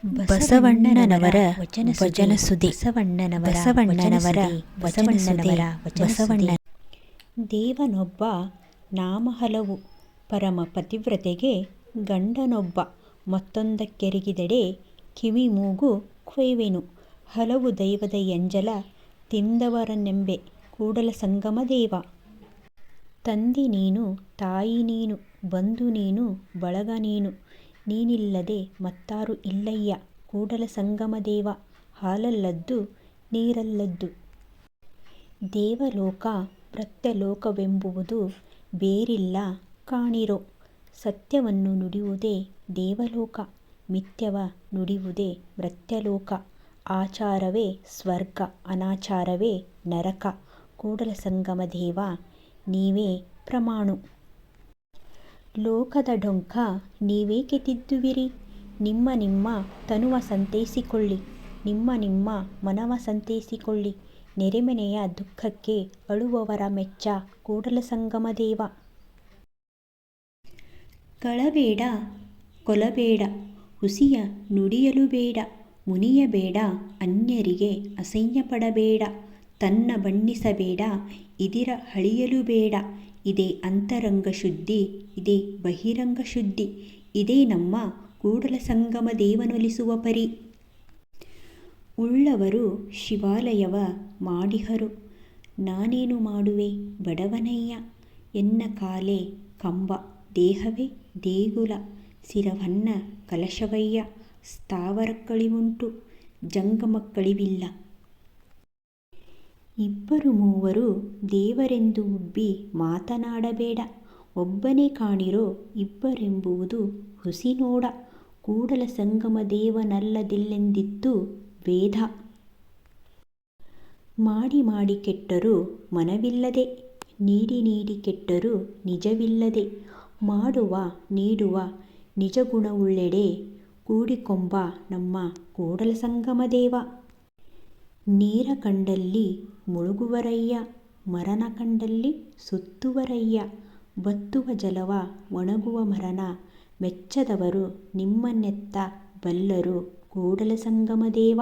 ಬಸವಣ್ಣನವರ ವಚನಸುಧೆ. ಬಸವಣ್ಣನವರ ವಚನಸುಧೆ. ಬಸವಣ್ಣ ದೇವನೊಬ್ಬ ನಾಮ ಹಲವು, ಪರಮ ಪತಿವ್ರತೆಗೆ ಗಂಡನೊಬ್ಬ, ಮತ್ತೊಂದಕ್ಕೆರಗಿದೆಡೆ ಕಿವಿ ಮೂಗು ಕೊಯ್ವೆನು, ಹಲವು ದೈವದ ಎಂಜಲ ತಿಂದವರನೆಂಬೆ ಕೂಡಲ ಸಂಗಮ ದೇವ. ತಂದೆ ನೀನು, ತಾಯಿ ನೀನು, ಬಂಧು ನೀನು, ಬಳಗ ನೀನು, ನೀನಿಲ್ಲದೆ ಮತ್ತಾರು ಇಲ್ಲಯ್ಯ ಕೂಡಲ ಸಂಗಮ ದೇವ. ಹಾಲಲ್ಲದ್ದು ನೀರಲ್ಲದ್ದು ದೇವಲೋಕ, ಮೃತ್ಯಲೋಕವೆಂಬುವುದು ಬೇರಿಲ್ಲ ಕಾಣಿರೋ. ಸತ್ಯವನ್ನು ನುಡಿಯುವುದೇ ದೇವಲೋಕ, ಮಿಥ್ಯವ ನುಡಿಯುವುದೇ ಮೃತ್ಯಲೋಕ. ಆಚಾರವೇ ಸ್ವರ್ಗ, ಅನಾಚಾರವೇ ನರಕ ಕೂಡಲ ಸಂಗಮ ದೇವ, ನೀವೇ ಪ್ರಮಾಣು. ಲೋಕದ ಡೊಂಕ ನೀವೇಕೆ ತಿದ್ದುವಿರಿ, ನಿಮ್ಮ ನಿಮ್ಮ ತನುವ ಸಂತೈಸಿಕೊಳ್ಳಿ, ನಿಮ್ಮ ನಿಮ್ಮ ಮನವ ಸಂತೈಸಿಕೊಳ್ಳಿ. ನೆರೆಮನೆಯ ದುಃಖಕ್ಕೆ ಅಳುವವರ ಮೆಚ್ಚ ಕೂಡಲ ಸಂಗಮ ದೇವ. ಕಳಬೇಡ, ಕೊಲಬೇಡ, ಹುಸಿಯ ನುಡಿಯಲು ಬೇಡ, ಮುನಿಯಬೇಡ, ಅನ್ಯರಿಗೆ ಅಸಹ್ಯಪಡಬೇಡ, ತನ್ನ ಬಣ್ಣಿಸಬೇಡ, ಇದಿರ ಹಳಿಯಲು ಬೇಡ. ಇದೇ ಅಂತರಂಗ ಶುದ್ಧಿ, ಇದೇ ಬಹಿರಂಗ ಶುದ್ಧಿ, ಇದೇ ನಮ್ಮ ಕೂಡಲ ಸಂಗಮ ದೇವನೊಲಿಸುವ ಪರಿ. ಉಳ್ಳವರು ಶಿವಾಲಯವ ಮಾಡಿಹರು, ನಾನೇನು ಮಾಡುವೆ ಬಡವನಯ್ಯ. ಎನ್ನ ಕಾಲೇ ಕಂಬ, ದೇಹವೇ ದೇಗುಲ, ಶಿರವನ್ನ ಕಲಶವಯ್ಯ. ಸ್ಥಾವರಕ್ಕಳಿವುಂಟು, ಜಂಗಮಕ್ಕಳಿವಿಲ್ಲ. ಇಬ್ಬರು ಮೂವರು ದೇವರೆಂದು ಉಬ್ಬಿ ಮಾತನಾಡಬೇಡ, ಒಬ್ಬನೇ ಕಾಣಿರೋ ಇಬ್ಬರೆಂಬುವುದು ಹುಸಿ ನೋಡ. ಕೂಡಲ ಸಂಗಮ ದೇವನಲ್ಲದಿಲ್ಲೆಂದಿತ್ತು ವೇದ. ಮಾಡಿ ಮಾಡಿ ಕೆಟ್ಟರೂ ಮನವಿಲ್ಲದೆ, ನೀಡಿ ನೀಡಿ ಕೆಟ್ಟರೂ ನಿಜವಿಲ್ಲದೆ, ಮಾಡುವ ನೀಡುವ ನಿಜಗುಣವುಳ್ಳೆಡೆ ಕೂಡಿಕೊಂಬ ನಮ್ಮ ಕೂಡಲ ಸಂಗಮ ದೇವ. ನೀರ ಕಂಡಲ್ಲಿ ಮುಳುಗುವರಯ್ಯ, ಮರನ ಕಂಡಲ್ಲಿ ಸುತ್ತುವರಯ್ಯ. ಬತ್ತುವ ಜಲವ ಒಣಗುವ ಮರನ ಮೆಚ್ಚದವರು ನಿಮ್ಮನ್ನೆತ್ತ ಬಲ್ಲರು ಕೂಡಲ ಸಂಗಮ ದೇವ.